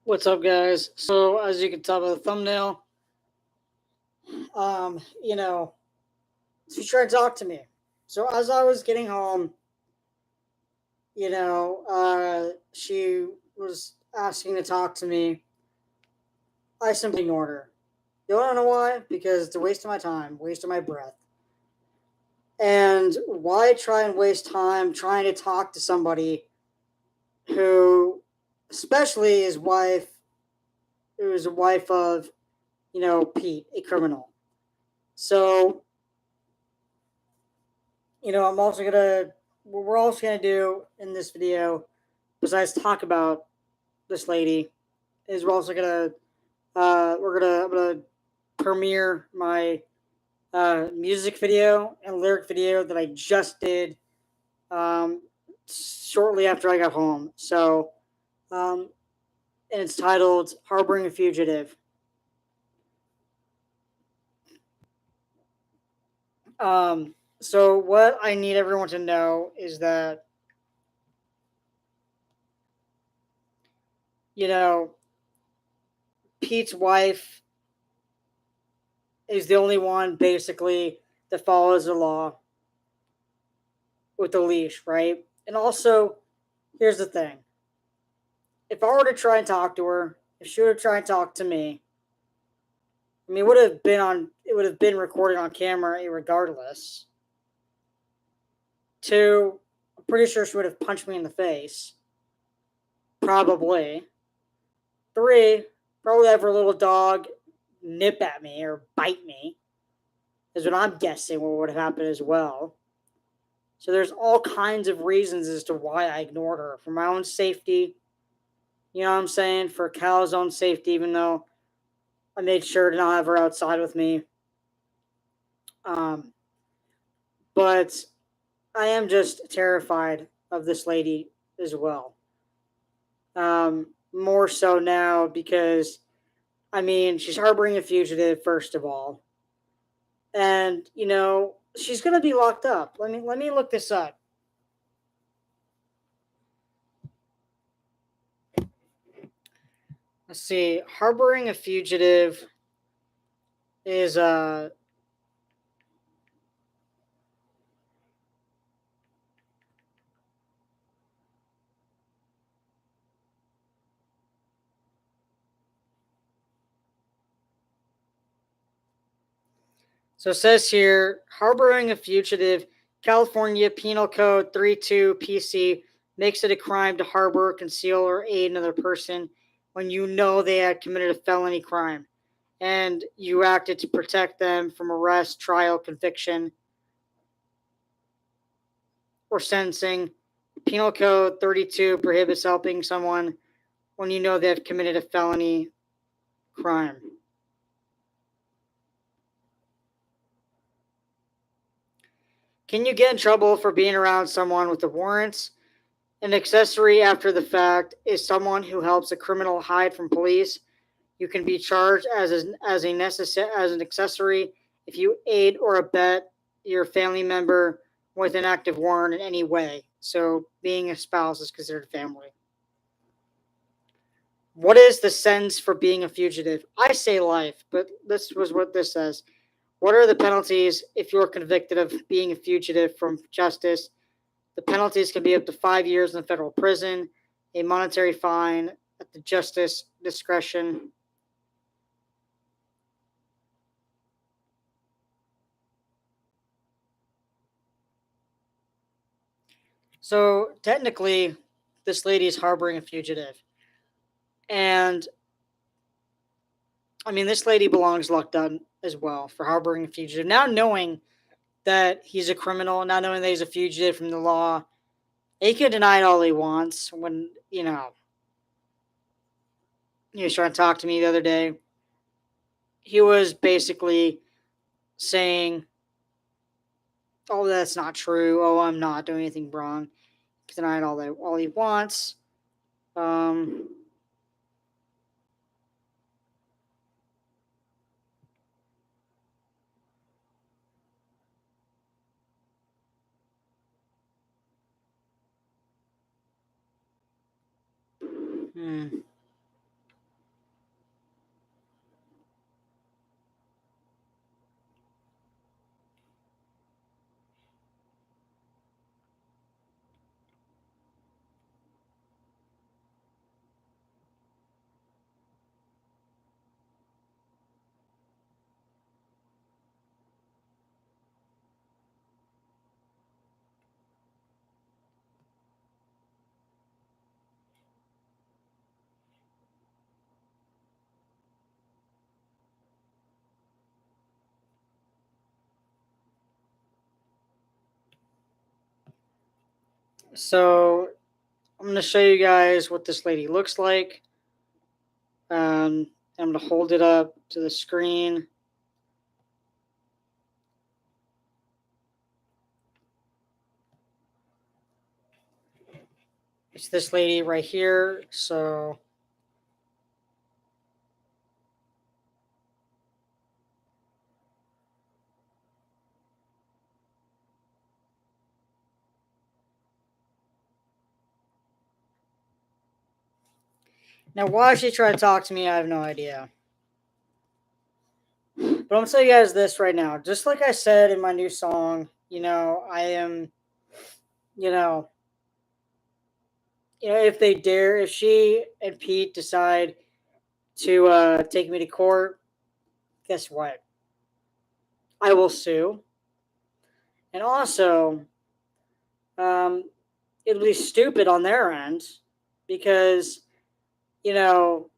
What's up, guys? So, as you can tell by the thumbnail, um, you know, she tried to talk to me. So, as I was getting home, she was asking to talk to me. I simply ignored her. You want to know why? Because it's a waste of my time, waste of my breath. And why try and waste time trying to talk to somebody who, especially his wife, who is a wife of, Pete, a criminal. So, I'm also gonna what we're also gonna do in this video, besides talk about this lady, is we're also gonna I'm gonna premiere my music video and lyric video that I just did shortly after I got home. So, um, and it's titled "Harboring a Fugitive." So what I need everyone to know is that you know Pete's wife is the only one basically that follows the law with the leash, right? And also, here's the thing: if I were to try and talk to her, if she were to try and talk to me, I mean, it would have been recorded on camera, regardless. Two, I'm pretty sure she would have punched me in the face, probably. Three, probably have her little dog nip at me or bite me, is what I'm guessing what would have happened as well. So there's all kinds of reasons as to why I ignored her. For my own safety, you know what I'm saying? For Cal's own safety, even though I made sure to not have her outside with me. Um, but I am just terrified of this lady as well. More so now because, I mean, she's harboring a fugitive, first of all. And, she's going to be locked up. Let me look this up. Let's see. Harboring a fugitive is So it says here, harboring a fugitive, California Penal Code 32 PC makes it a crime to harbor, conceal, or aid another person when you know they had committed a felony crime and you acted to protect them from arrest, trial, conviction, or sentencing. Penal Code 32 prohibits helping someone when you know they have committed a felony crime. Can you get in trouble for being around someone with a warrant? An accessory after the fact is someone who helps a criminal hide from police. You can be charged as an accessory if you aid or abet your family member with an active warrant in any way. So being a spouse is considered family. What is the sentence for being a fugitive? I say life, but this was what this says. What are the penalties if you're convicted of being a fugitive from justice? The penalties can be up to 5 years in federal prison, a monetary fine at the justice discretion. So technically, this lady is harboring a fugitive. And I mean, this lady belongs locked up as well for harboring a fugitive. Now knowing that he's a criminal, now knowing that he's a fugitive from the law, he can deny it all he wants. When, he was trying to talk to me the other day, he was basically saying, oh, that's not true. Oh, I'm not doing anything wrong. He can deny it all he wants. Um, hmm. So I'm going to show you guys what this lady looks like. I'm going to hold it up to the screen. It's this lady right here. So now, why she tried to talk to me, I have no idea. But I'm going to tell you guys this right now. Just like I said in my new song, I am, you know, if they dare, if she and Pete decide to take me to court, guess what? I will sue. And also, um, it'll be stupid on their end because, you know,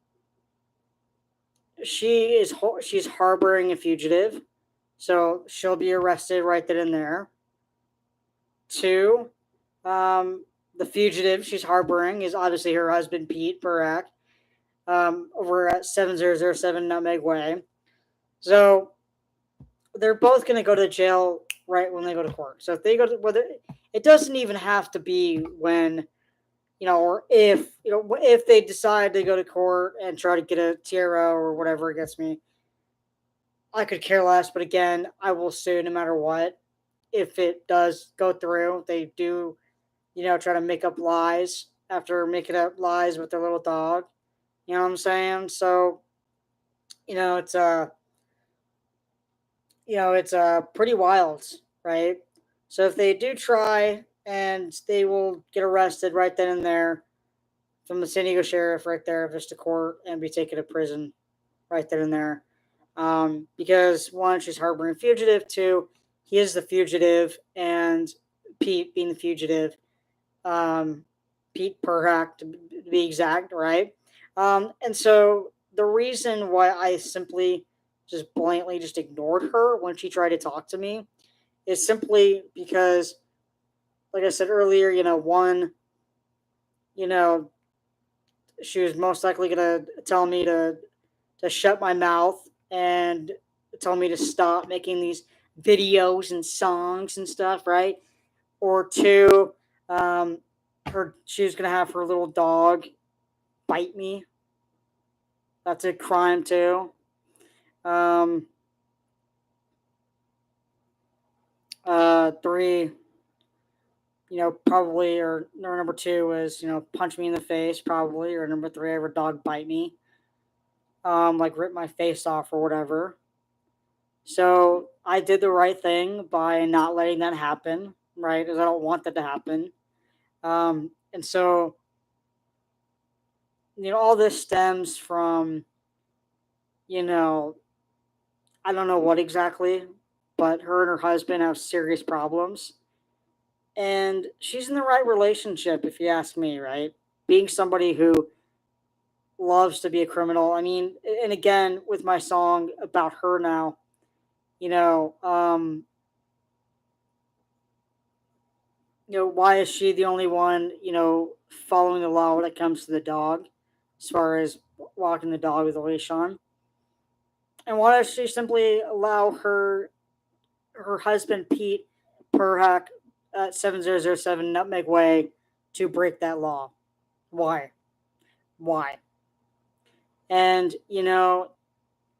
she's harboring a fugitive. So she'll be arrested right then and there. Two, um, the fugitive she's harboring is obviously her husband, Pete Burak, over at 7007 Nutmeg Way. So they're both going to go to jail right when they go to court. So if they go to, whether it doesn't even have to be when, or if, if they decide to go to court and try to get a TRO or whatever against me, I could care less. But again, I will sue no matter what. If it does go through, they do, try to make up lies after making up lies with their little dog. You know what I'm saying? So, it's pretty wild, right? So if they do try, and they will get arrested right then and there from the San Diego sheriff right there, just to court, and be taken to prison right then and there. Because one, she's harboring a fugitive. Two, he is the fugitive, and Pete being the fugitive, um, Pete Perhack to be exact, right? And so the reason why I simply just blatantly just ignored her when she tried to talk to me is simply because, like I said earlier, one, you know, she was most likely gonna tell me to shut my mouth and tell me to stop making these videos and songs and stuff, right? Or two, um, she was gonna have her little dog bite me. That's a crime too. Um, Three, probably, or number two is, punch me in the face, probably, or number three, have her dog bite me, like rip my face off or whatever. So I did the right thing by not letting that happen, right? Because I don't want that to happen. And so, all this stems from, you know, I don't know what exactly, but her and her husband have serious problems. And she's in the right relationship, if you ask me, right? Being somebody who loves to be a criminal. I mean, and again, with my song about her now, you know, um, why is she the only one, following the law when it comes to the dog, as far as walking the dog with a leash on? And why does she simply allow her husband Pete Perhack at 7007 Nutmeg Way to break that law? Why? Why? And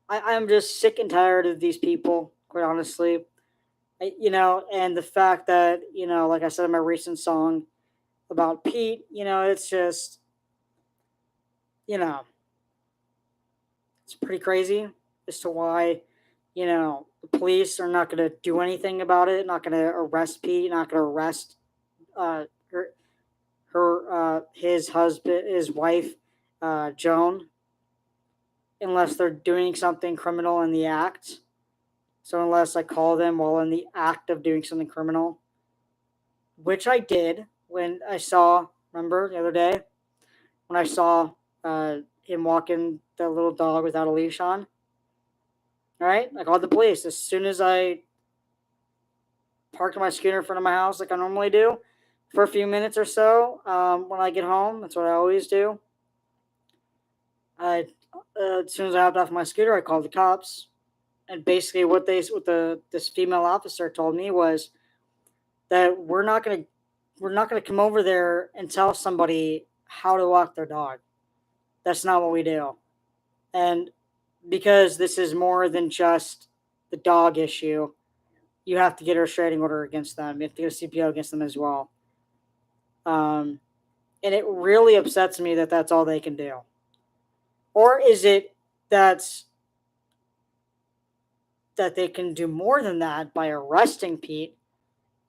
I'm just sick and tired of these people, quite honestly. And the fact that, like I said in my recent song about Pete, it's just, you know, it's pretty crazy as to why, the police are not going to do anything about it, not going to arrest Pete, not going to arrest her, his husband, his wife, Joan, unless they're doing something criminal in the act. So unless I call them while in the act of doing something criminal, which I did when I saw, remember the other day, when I saw him walking the little dog without a leash on. All right, I called the police as soon as I parked my scooter in front of my house, like I normally do. for a few minutes or so when I get home. That's what I always do. I As soon as I hopped off my scooter, I called the cops, and basically what the this female officer told me was that we're not gonna come over there and tell somebody how to walk their dog. That's not what we do. And because this is more than just the dog issue, you have to get a restraining order against them. You have to get a CPO against them as well. Um, and it really upsets me that that's all they can do. Or is it that's that they can do more than that by arresting Pete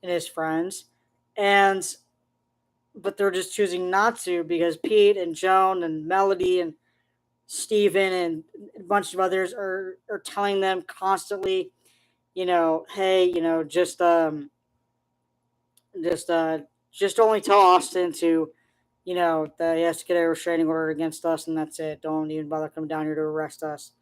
and his friends, and but they're just choosing not to because Pete and Joan and Melody and Steven and a bunch of others are telling them constantly, hey, just just only tell Austin to, that he has to get a restraining order against us, and that's it. Don't even bother coming down here to arrest us.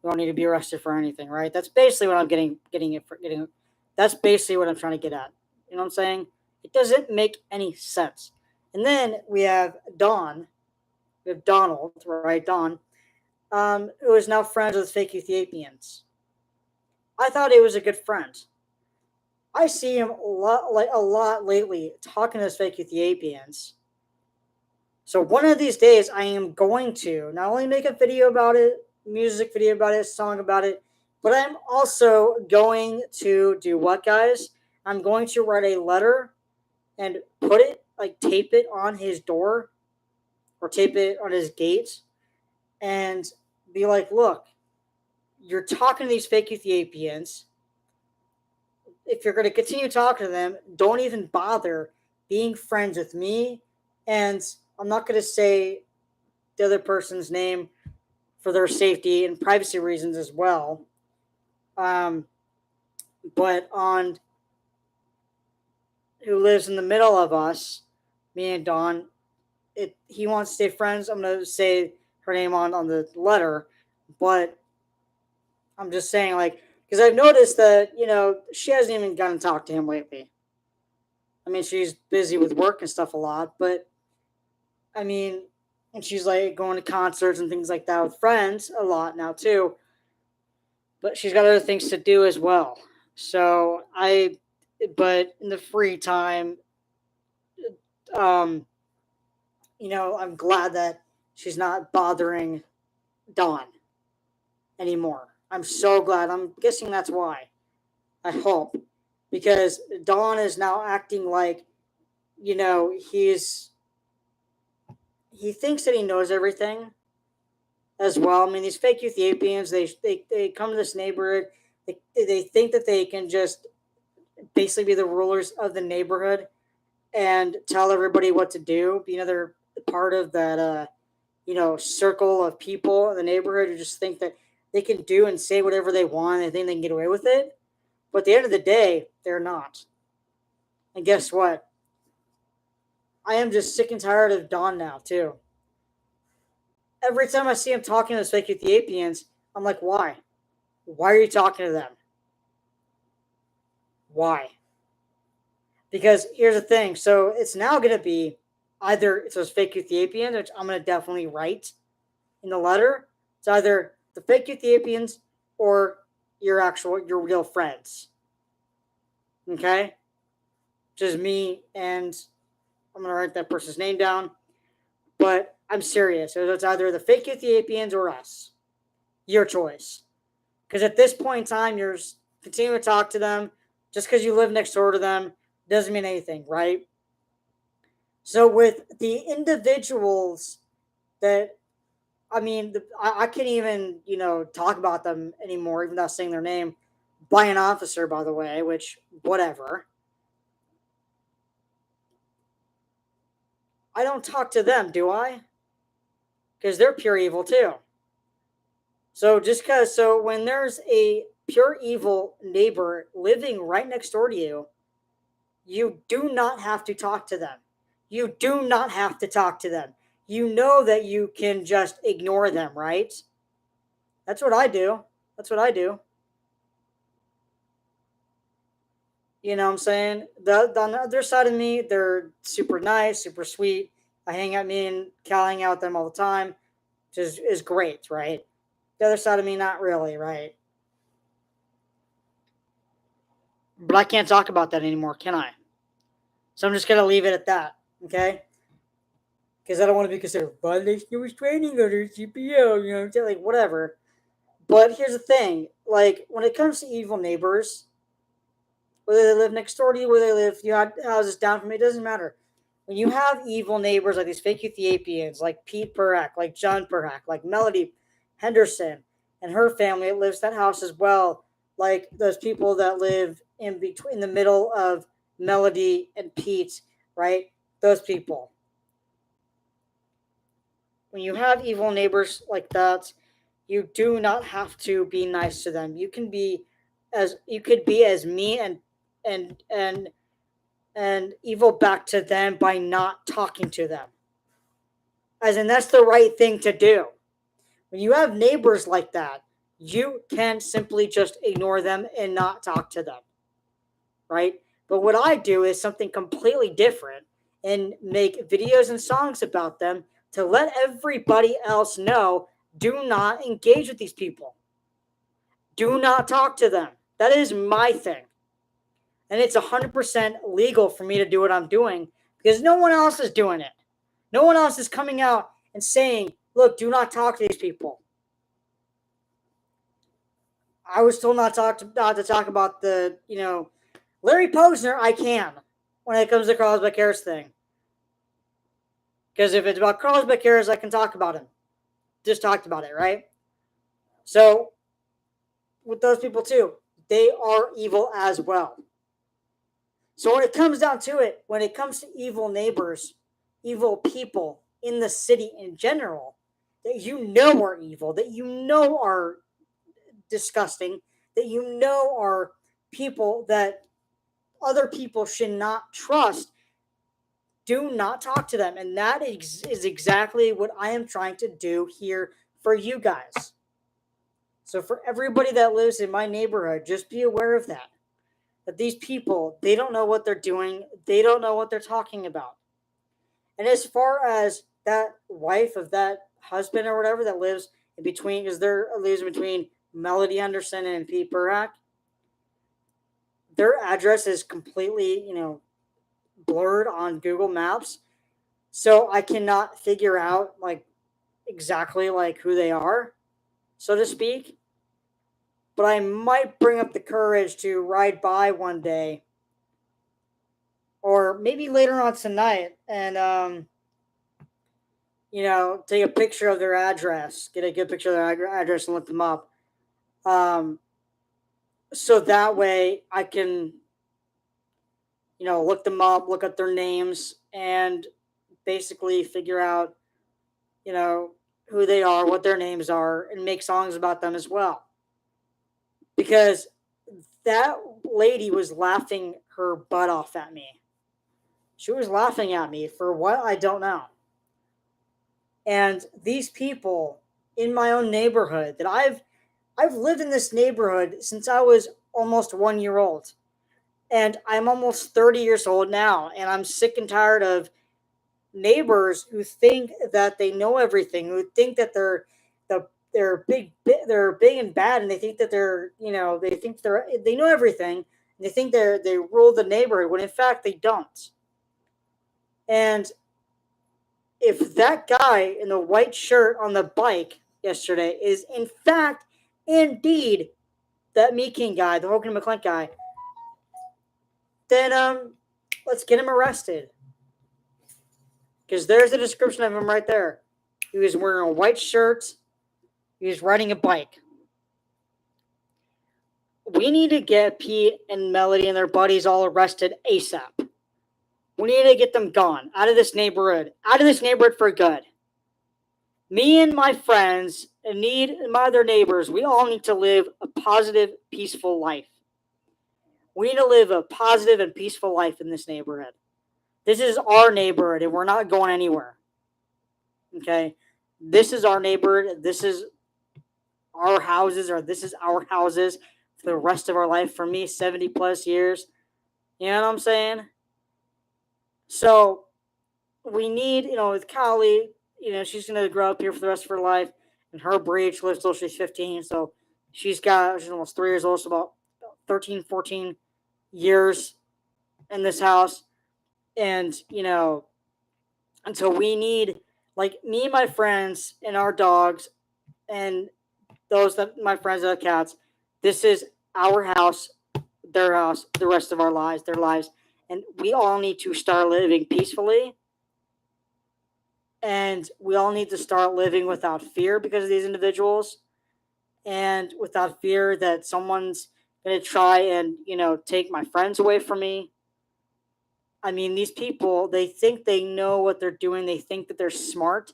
We don't need to be arrested for anything, right? That's basically what I'm getting it for getting. That's basically what I'm trying to get at. You know what I'm saying? It doesn't make any sense. And then we have Don, we have Donald, right? Don, who is now friends with fake Ethiopians. I thought he was a good friend. I see him a lot lately talking to his fake Ethiopians. So one of these days, I am going to not only make a video about it, music video about it, song about it, but I'm also going to do what, guys? I'm going to write a letter and put it, like tape it on his door or tape it on his gate and be like, look, you're talking to these fake Ethiopians. If you're going to continue talking to them, don't even bother being friends with me. And I'm not going to say the other person's name for their safety and privacy reasons as well. Um, but on who lives in the middle of us, me and Dawn, he wants to stay friends. I'm going to say her name on the letter, but I'm just saying, like, because I've noticed that, she hasn't even gotten to talk to him lately. I mean, she's busy with work and stuff a lot, but I mean, and she's like going to concerts and things like that with friends a lot now too. But she's got other things to do as well. So but in the free time, um, I'm glad that she's not bothering Dawn anymore. I'm so glad. I'm guessing that's why. I hope. Because Dawn is now acting like, he thinks that he knows everything as well. I mean, these fake Ethiopians, they come to this neighborhood, they think that they can just basically be the rulers of the neighborhood and tell everybody what to do, be another part of that, circle of people in the neighborhood who just think that they can do and say whatever they want. They think they can get away with it. But at the end of the day, they're not. And guess what? I am just sick and tired of Don now, too. Every time I see him talking to those fake Ethiopians, I'm like, why? Why are you talking to them? Why? Because here's the thing. So it's now going to be either it's those fake Ethiopians, which I'm going to definitely write in the letter. It's either the fake Ethiopians or your real friends. Okay? Just me, and I'm going to write that person's name down. But I'm serious. So it's either the fake Ethiopians or us. Your choice. Because at this point in time, you're continuing to talk to them. Just because you live next door to them doesn't mean anything, right? So with the individuals that, I mean, I can't even, talk about them anymore, even without saying their name, by an officer, by the way, which, whatever. I don't talk to them, do I? Because they're pure evil too. So when there's a pure evil neighbor living right next door to you, you do not have to talk to them. You do not have to talk to them. You know that you can just ignore them, right? That's what I do. That's what I do. You know what I'm saying? On the other side of me, they're super nice, super sweet. I hang out, me and Cal hang out with them all the time, which is great, right? The other side of me, not really, right? But I can't talk about that anymore, can I? So I'm just gonna leave it at that, okay? Because I don't want to be considered violation of restraining order, CPO, like whatever. But here's the thing: like when it comes to evil neighbors, whether they live next door to you, whether they live houses down from you, it doesn't matter. When you have evil neighbors like these fake Ethiopians, like Pete Perrak, like John Perrak, like Melody Henderson, and her family that lives that house as well, like those people that live in between, in the middle of Melody and Pete, right? Those people. When you have evil neighbors like that, you do not have to be nice to them. You could be as mean and and and evil back to them by not talking to them. As in, that's the right thing to do. When you have neighbors like that, you can simply just ignore them and not talk to them, right? But what I do is something completely different and make videos and songs about them to let everybody else know, do not engage with these people. Do not talk to them. That is my thing. And it's 100% legal for me to do what I'm doing because no one else is doing it. No one else is coming out and saying, look, do not talk to these people. I was told not to talk about Larry Posner. I can when it comes to Carlos Becerra's thing. Because if it's about Carlos Becerra's, I can talk about him. Just talked about it, right? So, with those people too, they are evil as well. So when it comes down to it, when it comes to evil neighbors, evil people in the city in general, that you know are evil, that you know are disgusting, that you know are people that other people should not trust, do not talk to them. And that is exactly what I am trying to do here for you guys. So for everybody that lives in my neighborhood, just be aware of that. That these people, they don't know what they're doing. They don't know what they're talking about. And as far as that wife of that husband or whatever that lives in between, because they're lives between Melody Anderson and Pete Burak, their address is completely, blurred on Google Maps. So I cannot figure out like exactly like who they are, so to speak. But I might bring up the courage to ride by one day or maybe later on tonight and take a picture of their address, get a good picture of their address and look them up. So that way I can, look them up, look up their names, and basically figure out, you know, who they are, what their names are, and make songs about them as well. Because that lady was laughing her butt off at me. She was laughing at me for what I don't know. And these people in my own neighborhood that I've lived in this neighborhood since I was almost 1 year old. And I'm almost 30 years old now. And I'm sick and tired of neighbors who think that they know everything, who think that they're big and bad, and they think that they know everything. And they think they rule the neighborhood when in fact they don't. And if that guy in the white shirt on the bike yesterday is in fact indeed that Meat King guy, the Hogan McClent guy, then let's get him arrested. Because there's a description of him right there. He was wearing a white shirt. He was riding a bike. We need to get Pete and Melody and their buddies all arrested ASAP. We need to get them gone out of this neighborhood. Out of this neighborhood for good. Me and my friends need my other neighbors. We all need to live a positive, peaceful life. We need to live a positive and peaceful life in this neighborhood. This is our neighborhood, and we're not going anywhere. Okay? This is our neighborhood. This is our houses, or this is our houses for the rest of our life. For me, 70 plus years. You know what I'm saying? So we need, with Callie, she's gonna grow up here for the rest of her life, and her breed, she lives till she's 15. So she's almost 3 years old, so about 13, 14 years in this house, and and so we need, like, me and my friends and our dogs and those that my friends that have cats. This is our house, their house, the rest of our lives, their lives, and we all need to start living peacefully, and we all need to start living without fear because of these individuals, and without fear that someone's going to try and take my friends away from me. I mean, these people, they think they know what they're doing. They think that they're smart.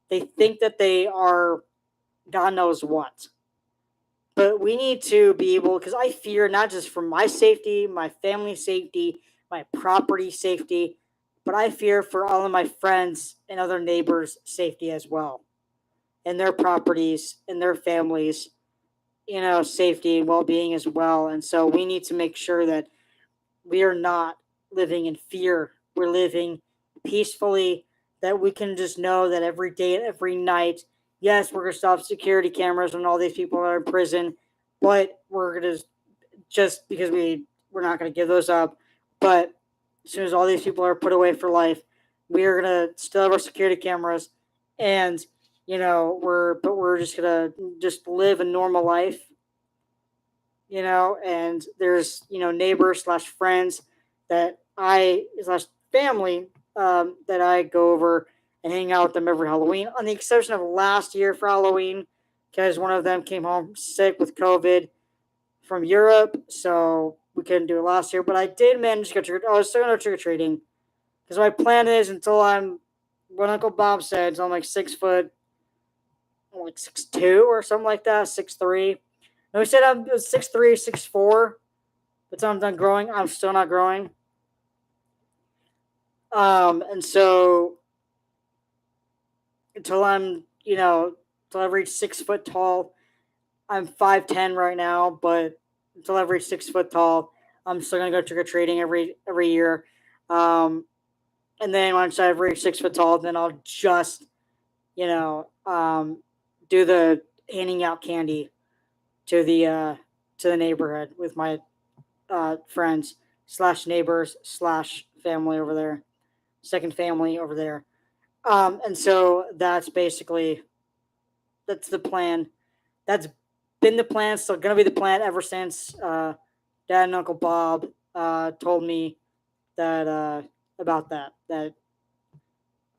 They think that they are God knows what. But we need to be able, because I fear not just for my safety, my family's safety, my property safety, but I fear for all of my friends and other neighbors' safety as well, and their properties and their families, safety and well being as well. And so we need to make sure that we are not living in fear. We're living peacefully, that we can just know that every day and every night, yes, we're going to stop security cameras when all these people are in prison, but we're going to, just because we're not going to give those up. But as soon as all these people are put away for life, we are going to still have our security cameras, and we're just going to just live a normal life, and there's, neighbors slash friends that I slash family, that I go over and hang out with them every Halloween, on the exception of last year for Halloween, because one of them came home sick with COVID from Europe, so we couldn't do it last year. But I did manage to go trick. I was still going to trick or treating, because my plan is, until I'm, what Uncle Bob said, until I'm like 6 foot, like 6'2" or something like that, 6'3". No, he said I'm 6'3", 6'4". But until I'm done growing, I'm still not growing. And so until I'm, until I reach 6 foot tall, I'm 5'10" right now, but until I reach 6 foot tall, I'm still gonna go trick or treating every year. Um, and then once I've reached 6 foot tall, then I'll just, you know, um, do the handing out candy to the neighborhood with my friends slash neighbors slash family over there, second family over there. And so that's the plan. That's been the plan. Still gonna be the plan ever since Dad and Uncle Bob told me that about that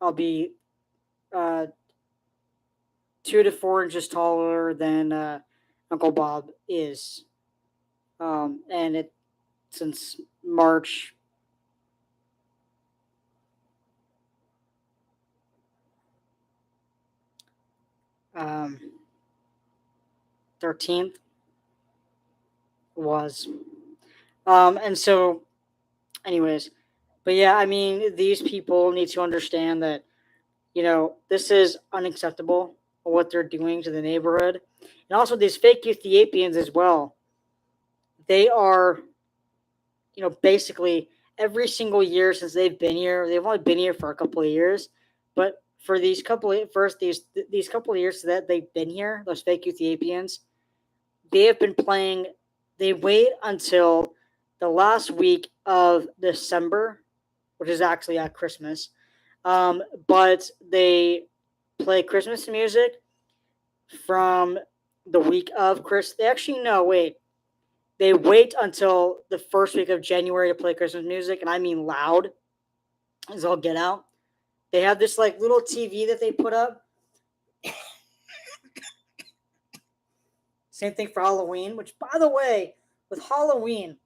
I'll be uh, 2 to 4 inches taller than Uncle Bob is, and it since March. 13th was. And so, anyways, but yeah, I mean, these people need to understand that, this is unacceptable, what they're doing to the neighborhood. And also, these fake Ethiopians as well. They are, basically every single year since they've been here, they've only been here for a couple of years, but for these couple of years that they've been here, those fake Ethiopians, they have been playing. They wait until the last week of December, which is actually at Christmas. But they play Christmas music from the week of Chris. They actually no wait. They wait until the first week of January to play Christmas music, and I mean loud as all get out. They have this like little TV that they put up. Same thing for Halloween, which, by the way, with Halloween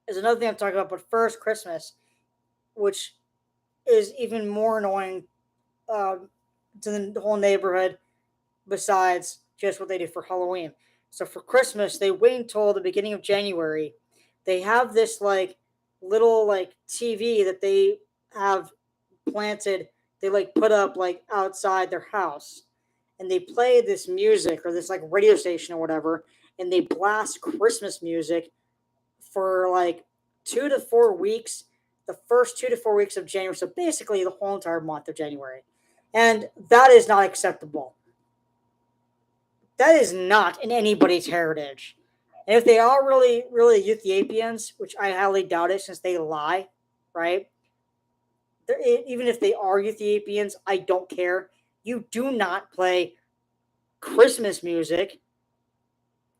is another thing I'm talking about. But first, Christmas, which is even more annoying to the whole neighborhood, besides just what they do for Halloween. So for Christmas, they wait until the beginning of January. They have this like little like TV that they have planted. They like put up like outside their house, and they play this music or this like radio station or whatever, and they blast Christmas music for like 2 to 4 weeks, the first 2 to 4 weeks of January. So basically, the whole entire month of January, and that is not acceptable. That is not in anybody's heritage. And if they are really, really Ethiopians, which I highly doubt it, since they lie, right? Even if they are Ethiopians, I don't care. You do not play Christmas music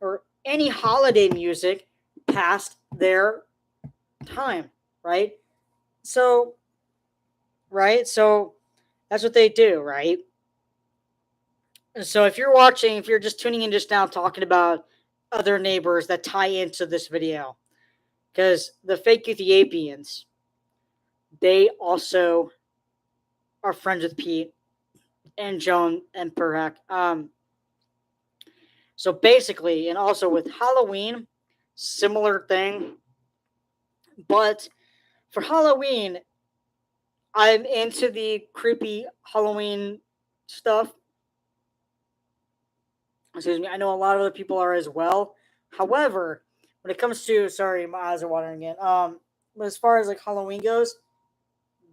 or any holiday music past their time, right? So, right? So that's what they do, right? So if you're watching, if you're just tuning in just now talking about other neighbors that tie into this video, because the fake Ethiopians, they also are friends with Pete and Joan and Perhak. So basically, and also with Halloween, similar thing. But for Halloween, I'm into the creepy Halloween stuff. Excuse me. I know a lot of other people are as well. However, when it comes to, sorry, my eyes are watering again. But as far as like Halloween goes,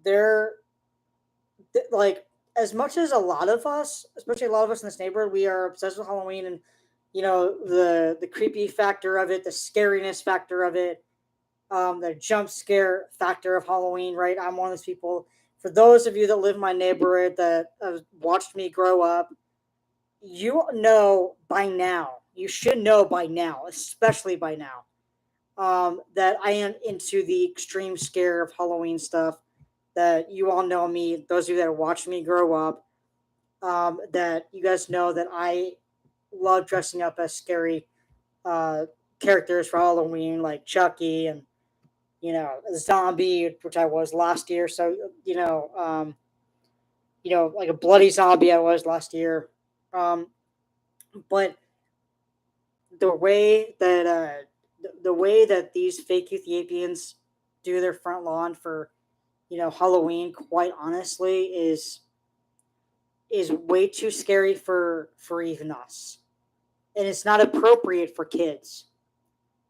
they're like, as much as a lot of us, especially a lot of us in this neighborhood, we are obsessed with Halloween, and the creepy factor of it, the scariness factor of it, the jump scare factor of Halloween. Right, I'm one of those people. For those of you that live in my neighborhood that have watched me grow up, you know by now. You should know by now, especially by now, that I am into the extreme scare of Halloween stuff. That you all know me, those of you that have watched me grow up, that you guys know that I love dressing up as scary uh, characters for Halloween, like Chucky and a zombie, which I was last year. So like a bloody zombie I was last year. Um, but the way that the way that these fake Ethiopians do their front lawn for Halloween, quite honestly, is way too scary for even us, and it's not appropriate for kids.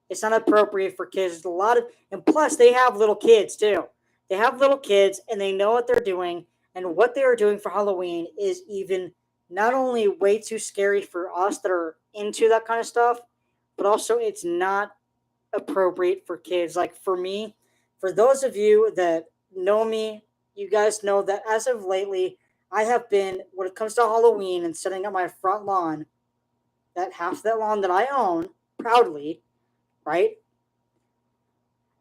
It's not appropriate for kids. There's a lot of, and plus they have little kids too. They have little kids, and they know what they're doing, and what they are doing for Halloween is even not only way too scary for us that are into that kind of stuff, but also it's not appropriate for kids. Like for me, for those of you that know me, you guys know that as of lately, I have been, when it comes to Halloween and setting up my front lawn, that half of that lawn that I own proudly, right,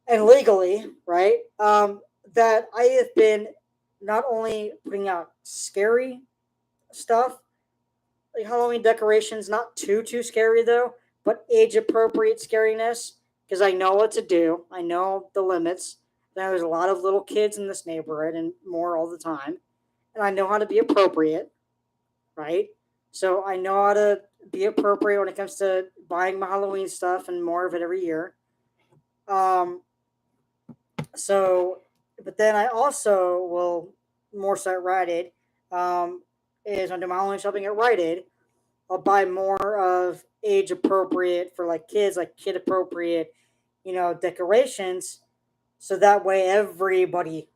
and legally, right, that I have been not only putting out scary stuff, like Halloween decorations, not too scary though, but age appropriate scariness, because I know what to do. I know the limits. Now there's a lot of little kids in this neighborhood and more all the time, and I know how to be appropriate, right? So I know how to be appropriate when it comes to buying my Halloween stuff and more of it every year. Um, so, but then I also will more so at Rite Aid. Is when I do my Halloween shopping at Rite Aid, I'll buy more of age appropriate for like kids, like kid appropriate, decorations. So that way everybody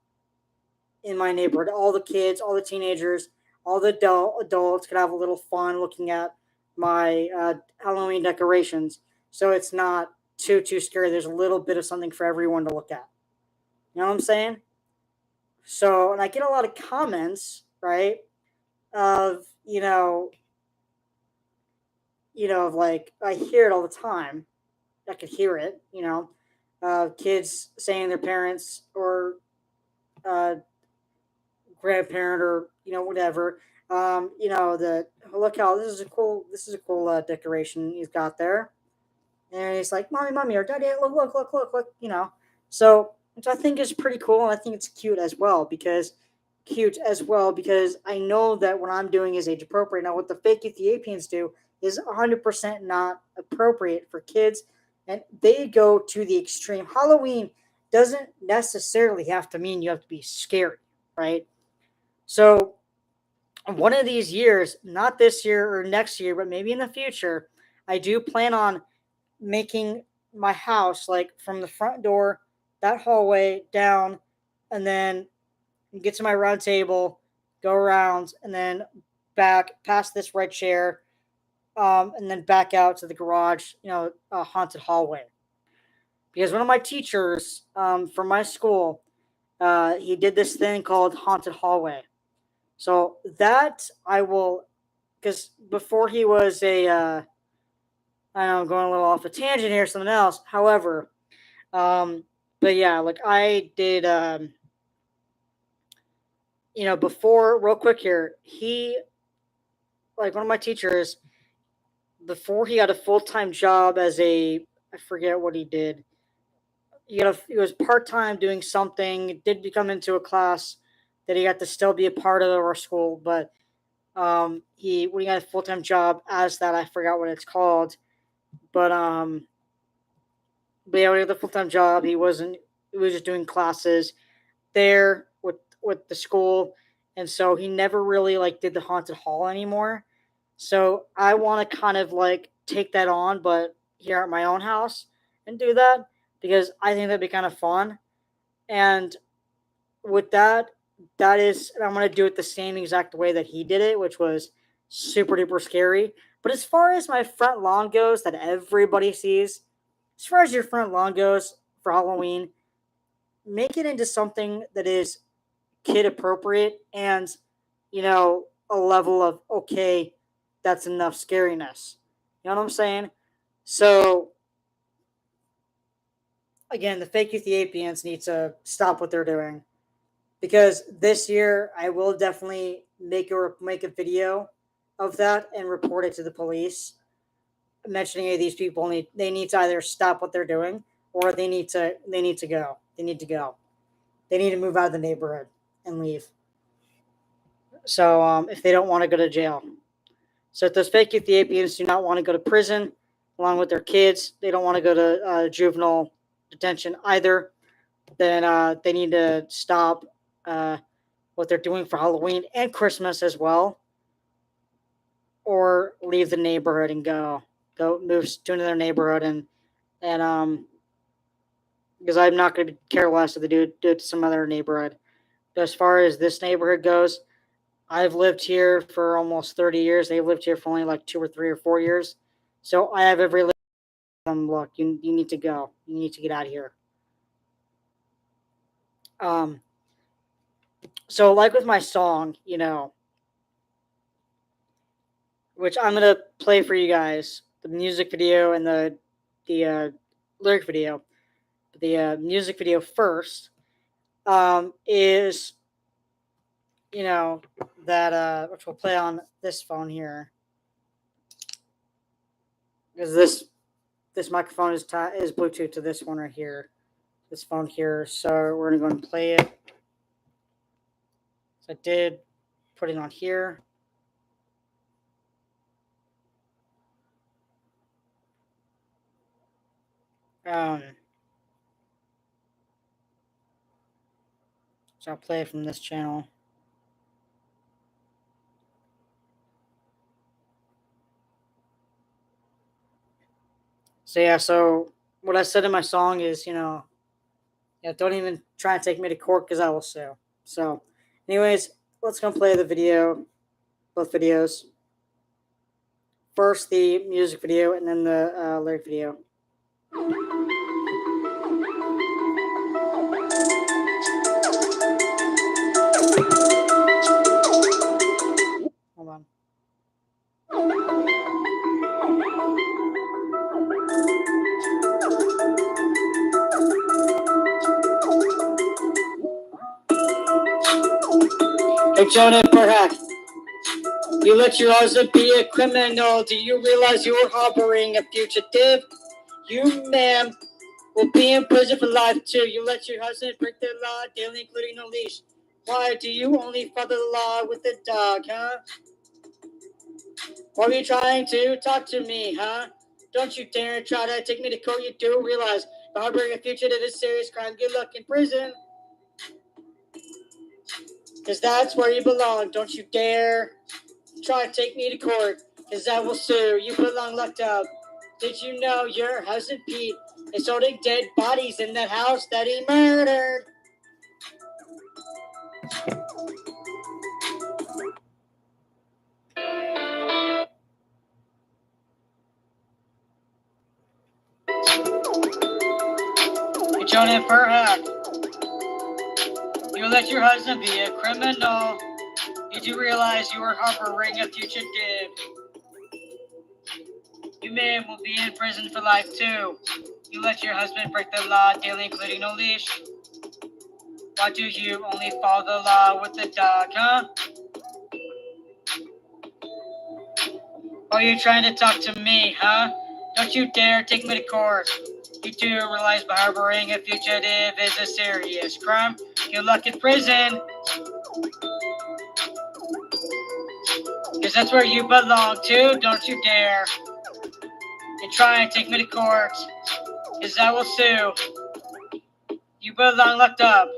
in my neighborhood, all the kids, all the teenagers, all the adults could have a little fun looking at my Halloween decorations. So it's not too scary. There's a little bit of something for everyone to look at. You know what I'm saying? So, and I get a lot of comments, right? Of like I hear it all the time. I could hear it, kids saying their parents or uh, grandparent or whatever. That, "Oh, look how this is a cool decoration he's got there," and he's like, mommy, or daddy, look. So, which I think is pretty cool, and I think it's cute as well because I know that what I'm doing is age appropriate. Now, what the fake Ethiopians do is 100% not appropriate for kids, and they go to the extreme. Halloween doesn't necessarily have to mean you have to be scary, right? So, one of these years, not this year or next year, but maybe in the future, I do plan on making my house like from the front door that hallway down, and then get to my round table, go around, and then back past this red chair, and then back out to the garage, a haunted hallway. Because one of my teachers from my school, he did this thing called haunted hallway. So that I will, because before he was I know I'm going a little off a tangent here, something else. However, but yeah, like I did, before, real quick here, like one of my teachers, before he got a full time job as I forget what he did. He was part time doing something. Did become into a class that he got to still be a part of our school, but he when he got a full time job as that, I forgot what it's called, but yeah, when he had the full time job, he wasn't. He was just doing classes there with the school, and so he never really like did the haunted hall anymore. So I want to kind of like take that on, but here at my own house and do that because I think that'd be kind of fun. And with that, I'm gonna do it the same exact way that he did it, which was super duper scary. But as far as my front lawn goes, that everybody sees, as far as your front lawn goes for Halloween, make it into something that is kid appropriate and a level of okay, that's enough scariness. You know what I'm saying? So again, the fake Ethiopians need to stop what they're doing because this year I will definitely make a video of that and report it to the police, mentioning hey, these people need to either stop what they're doing or they need to go. They need to go. They need to move out of the neighborhood and leave. So if they don't want to go to jail. So if those fake Ethiopians do not want to go to prison along with their kids, they don't want to go to juvenile detention either, then they need to stop uh, what they're doing for Halloween and Christmas as well, or leave the neighborhood and go move to another neighborhood and because I'm not going to care less if they do it to some other neighborhood. But as far as this neighborhood goes, I've lived here for almost 30 years. They've lived here for only like 2 or 3 or 4 years. So I have every look, you need to go. You need to get out of here. Um, so like with my song, which I'm gonna play for you guys, the music video and the lyric video. The music video first is that which we'll play on this phone here because this microphone is Bluetooth to this one right here, this phone here. So we're gonna go and play it. So I did put it on here. So I'll play it from this channel. So yeah, so what I said in my song is, don't even try and take me to court because I will sue. So, anyways, let's go play the video, both videos. First the music video and then the lyric video. Hold on. Hey, Joan, perhaps you let your husband be a criminal. Do you realize you are harboring a fugitive? You, ma'am, will be in prison for life too. You let your husband break the law daily, including no leash. Why do you only follow the law with the dog, huh? Why are you trying to talk to me, huh? Don't you dare try to take me to court. You do realize harboring a fugitive is a serious crime. Good luck in prison. Because that's where you belong. Don't you dare try to take me to court. Because I will sue. You belong locked up. Did you know your husband Pete is holding dead bodies in that house that he murdered. Joan, perhaps you let your husband be a criminal. Did you realize you were harboring a fugitive? You may will be in prison for life too. You let your husband break the law daily, including no leash. Why do you only follow the law with the dog, huh? Are you trying to talk to me, huh? Don't you dare take me to court. You do realize harboring a fugitive is a serious crime. Good luck in prison. Because that's where you belong to, don't you dare. And try and take me to court. Because I will sue. You belong locked up.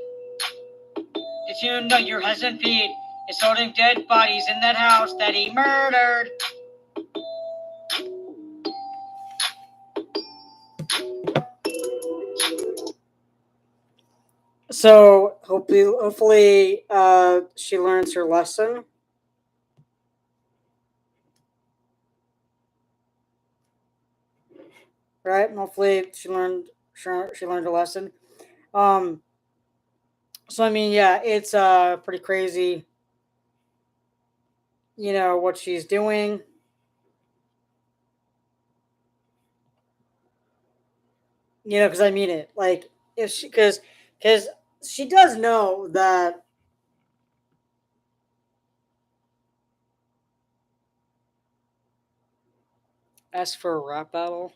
Did you know your husband Pete is holding dead bodies in that house that he murdered? So hopefully, she learns her lesson. Right? And hopefully, she learned a lesson. Um, so I mean, yeah, it's pretty crazy. You know what she's doing. You know, because I mean it. Like if she, because she does know that. As for a rap battle,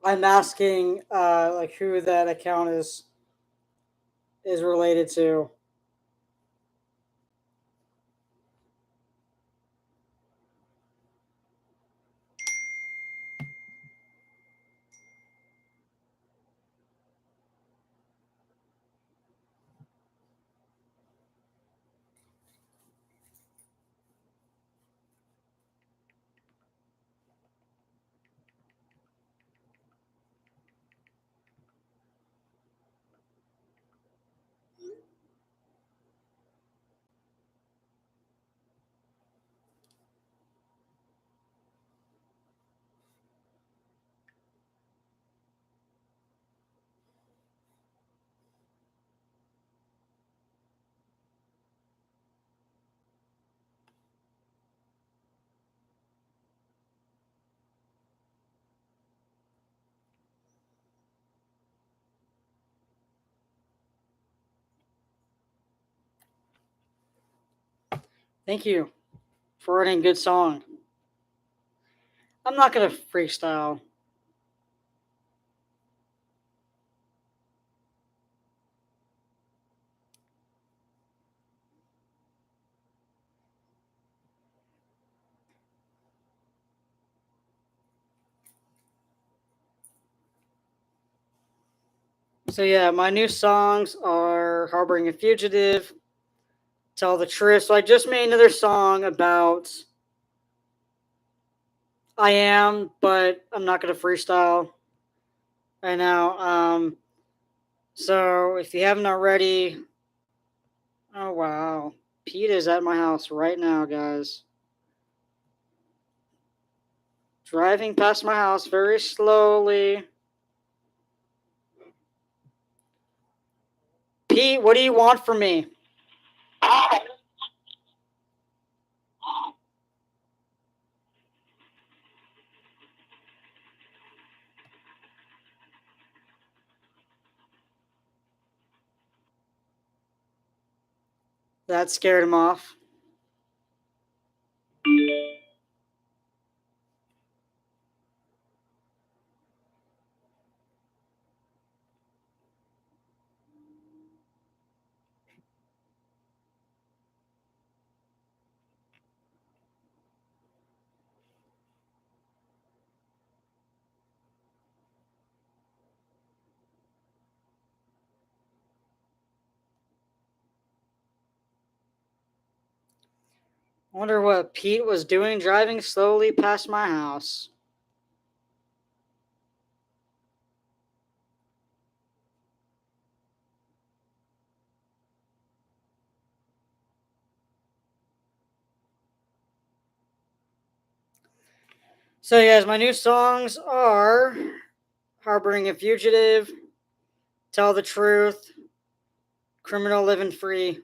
I'm asking like who that account is related to. Thank you for writing a good song. I'm not gonna freestyle. So yeah, my new songs are "Harboring a Fugitive," "Tell the Truth." So I just made another song about I am, but I'm not gonna freestyle right now. So if you haven't already, oh wow, Pete is at my house right now, guys. Driving past my house very slowly. Pete, what do you want from me? That scared him off. I wonder what Pete was doing driving slowly past my house. So, guys, my new songs are Harboring a Fugitive, Tell the Truth, Criminal Living Free,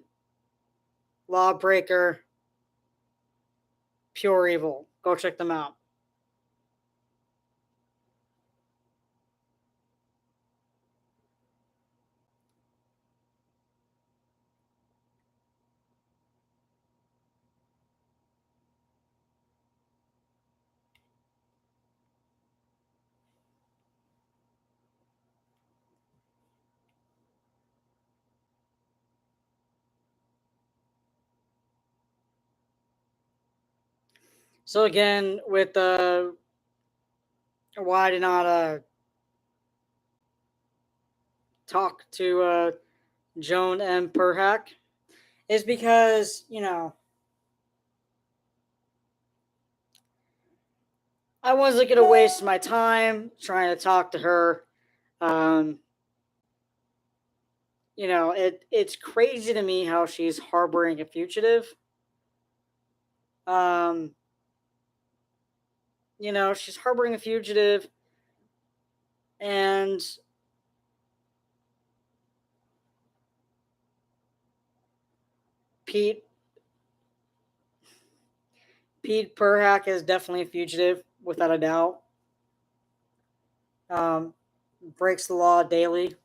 Lawbreaker, Pure Evil. Go check them out. So, again, with why I did not talk to Joan M. Perhack is because, I wasn't going to waste my time trying to talk to her. Um, it's crazy to me how she's harboring a fugitive. Um, she's harboring a fugitive, and Pete Pete Perhack is definitely a fugitive, without a doubt. Um, Breaks the law daily.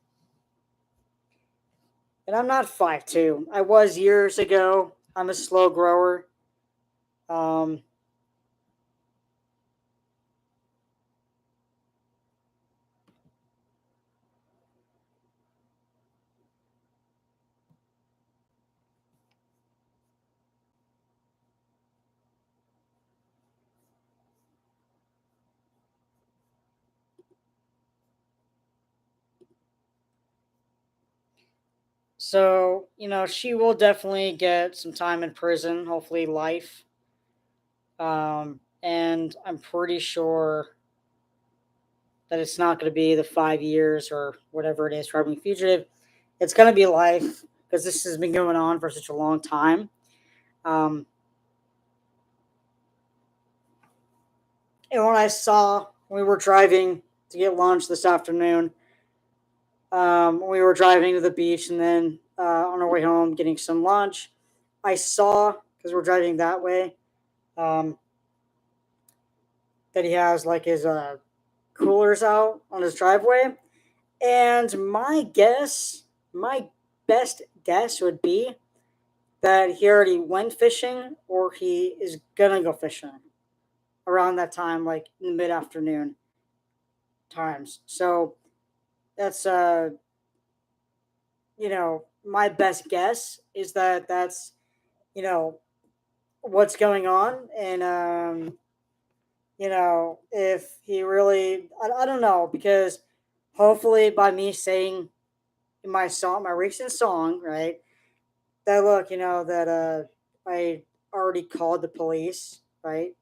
And I'm not 5'2". I was years ago. I'm a slow grower. Um, so, she will definitely get some time in prison, hopefully life. And I'm pretty sure that it's not going to be the 5 years or whatever it is for having a fugitive. It's going to be life because this has been going on for such a long time. Um, and when I saw when we were driving to get lunch this afternoon, we were driving to the beach and then on our way home getting some lunch, I saw, because we're driving that way, um, that he has like his coolers out on his driveway. And my best guess would be that he already went fishing or he is gonna go fishing around that time, like in the mid afternoon times. So that's my best guess is that that's you know what's going on, and if he really, I don't know, because hopefully by me saying in my song, my recent song, right, that look, that I already called the police, right,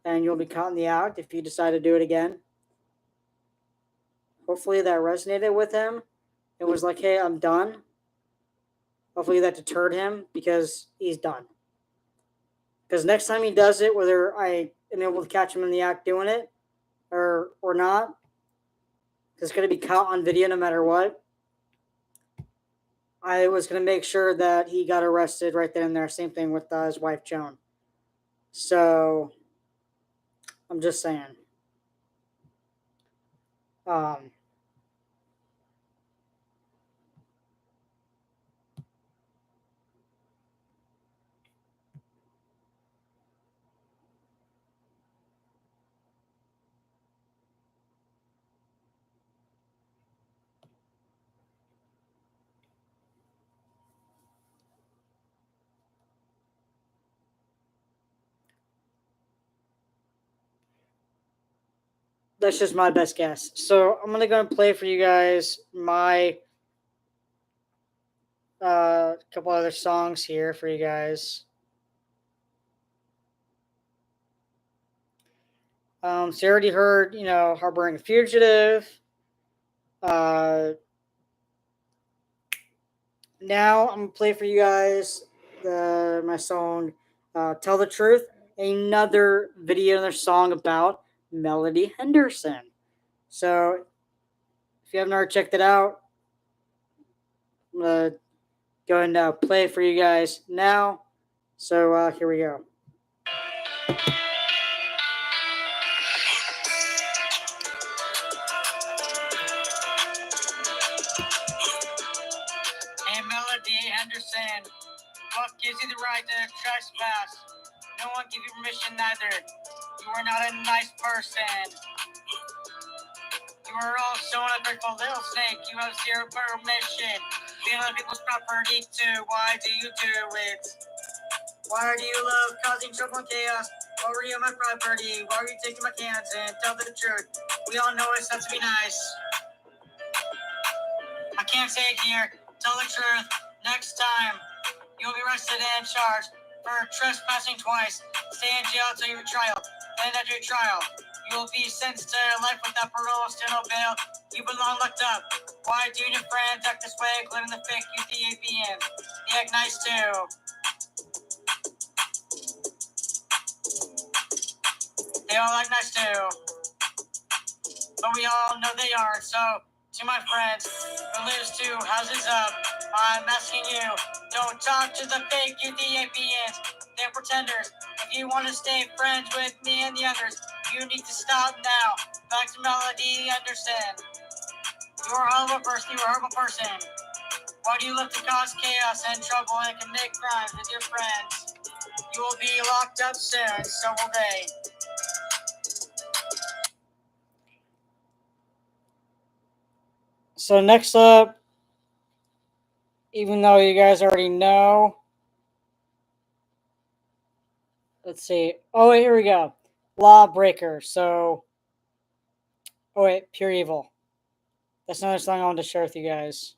and you'll be caught in the act if you decide to do it again. Hopefully that resonated with him. It was like, hey, I'm done. Hopefully that deterred him because he's done. Because next time he does it, whether I am able to catch him in the act doing it or not, because it's going to be caught on video no matter what. I was going to make sure that he got arrested right then and there. Same thing with his wife, Joan. So I'm just saying. Um, that's just my best guess. So I'm going to go and play for you guys my couple other songs here for you guys. So you already heard, Harboring a Fugitive. Uh, Now I'm gonna play for you guys my song "Tell the Truth," another video, another song about Melody Henderson. So if you haven't already checked it out, I'm gonna go and play it for you guys now. So here we go. Hey, Melody Henderson, what gives you the right to trespass? No one gave you permission neither. You are not a nice person. You are also an ungrateful little snake. You have zero permission. Being other people's property too. Why do you do it? Why do you love causing trouble and chaos? Why were you on my property? Why are you taking my cans? And tell the truth. We all know it's not to be nice. I can't say it here. Tell the truth. Next time, you'll be arrested and charged for trespassing twice. Stay in jail until your trial. Then after your trial, you will be sentenced to life without parole, still no bail. You belong locked up. Why do your friends act this way, including the fake UTAPN? They act nice too. They all act nice too. But we all know they aren't. So, to my friends who lives 2 houses up, I'm asking you, don't talk to the fake UTAPNs. They're pretenders. If you want to stay friends with me and the others, you need to stop now. Back to Melody Anderson. You're a horrible person. You're a horrible person. Why do you love to cause chaos and trouble and commit crimes with your friends? You will be locked up soon, so will they. So next up, even though you guys already know, let's see. Oh, here we go. Lawbreaker. So, oh wait, Pure Evil. That's another song I wanted to share with you guys.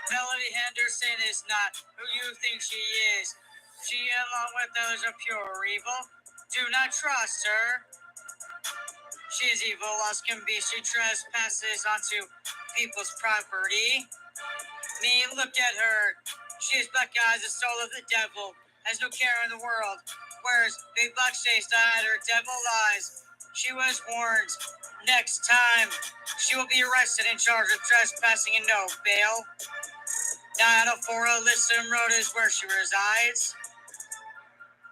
Melody Henderson is not who you think she is. She, along with those, are pure evil. Do not trust her. She is evil as can be. She trespasses onto people's property. Me, look at her. She is black eyes, the soul of the devil. Has no care in the world. Wears big black shades to hide her devil eyes. She was warned. Next time, she will be arrested and charged with trespassing and no bail. 904 Alyssa Road is where she resides.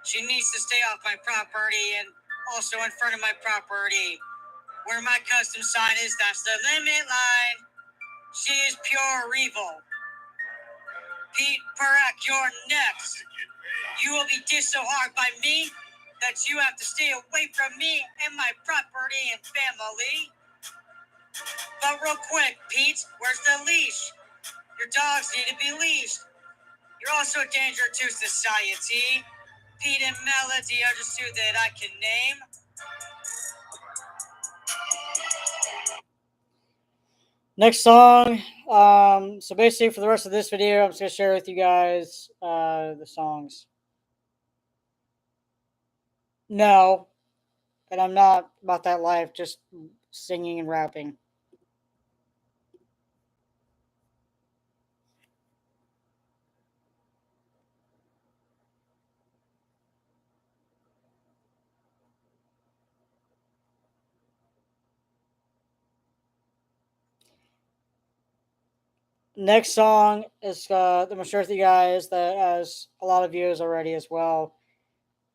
She needs to stay off my property and also in front of my property. Where my custom sign is, that's the limit line. She is pure evil. Pete Perak, you're next. You will be dissed so hard by me that you have to stay away from me and my property and family. But real quick, Pete, where's the leash? Your dogs need to be leashed. You're also a danger to society. Pete and Melody are just two that I can name. Next song. So basically, for the rest of this video, I'm just gonna share with you guys the songs. No, and I'm not about that life. Just singing and rapping. Next song is I'm gonna share with you guys that has a lot of views already as well.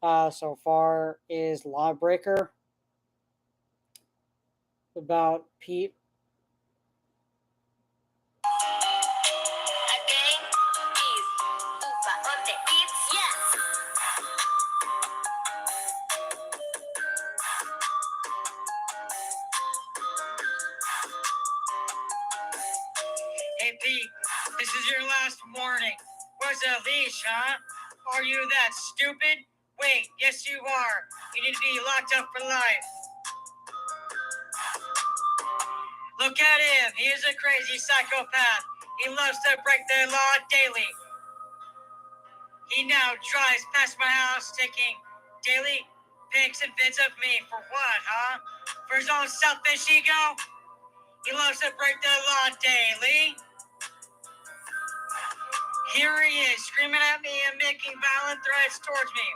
So far is Lawbreaker about Pete. Hey Pete, this is your last warning. Where's the leash, huh? Are you that stupid? Wait, yes you are. You need to be locked up for life. Look at him. He is a crazy psychopath. He loves to break the law daily. He now drives past my house taking daily pics and vids of me. For what, huh? For his own selfish ego? He loves to break the law daily. Here he is, screaming at me and making violent threats towards me.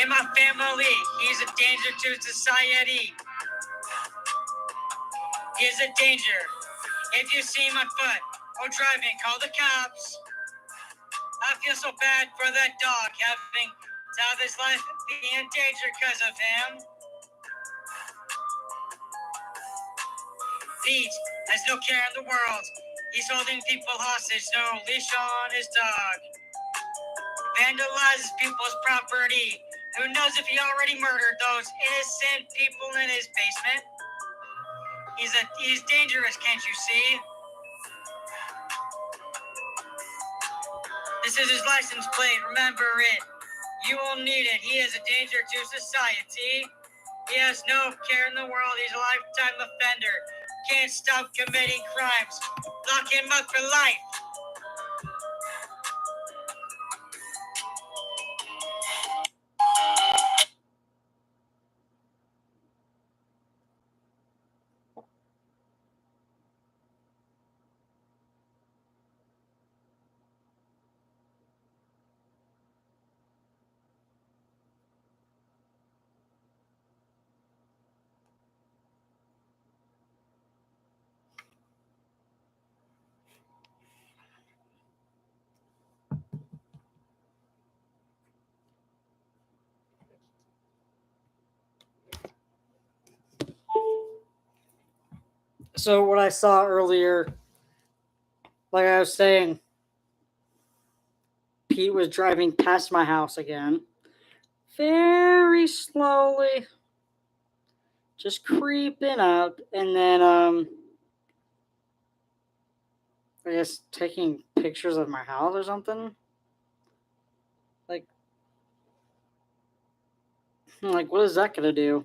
And my family, he's a danger to society. He is a danger. If you see him on foot or driving, call the cops. I feel so bad for that dog having to have his life be in danger because of him. Pete has no care in the world. He's holding people hostage, no leash on his dog. Vandalizes people's property. Who knows if he already murdered those innocent people in his basement? He's dangerous, can't you see? This is his license plate, remember it. You will need it. He is a danger to society. He has no care in the world. He's a lifetime offender. Can't stop committing crimes. Lock him up for life. So what I saw earlier, like I was saying, Pete was driving past my house again, very slowly, just creeping up, and then I guess taking pictures of my house or something. Like what is that gonna do?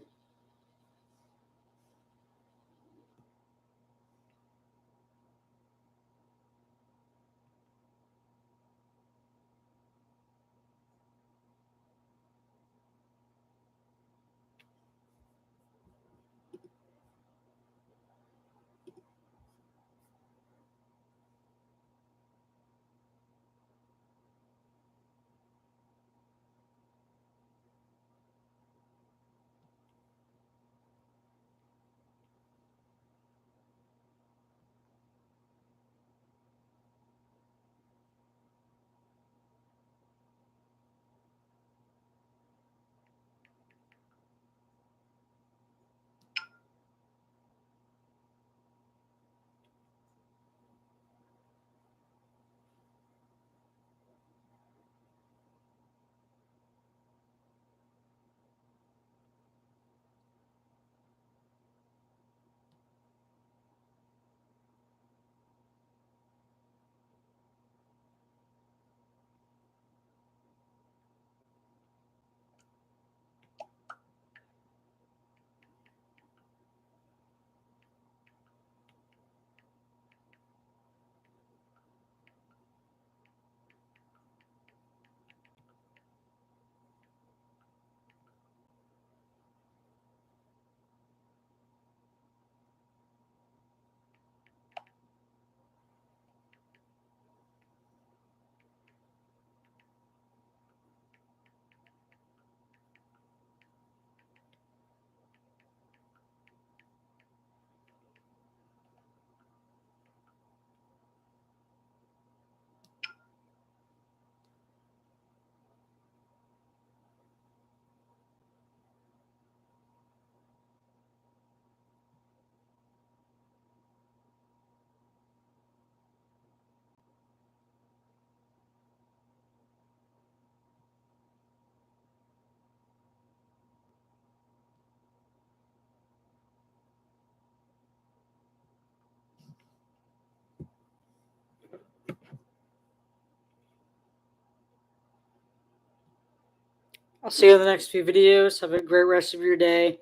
I'll see you in the next few videos. Have a great rest of your day.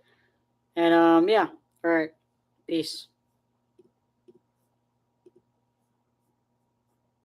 And yeah, all right. Peace.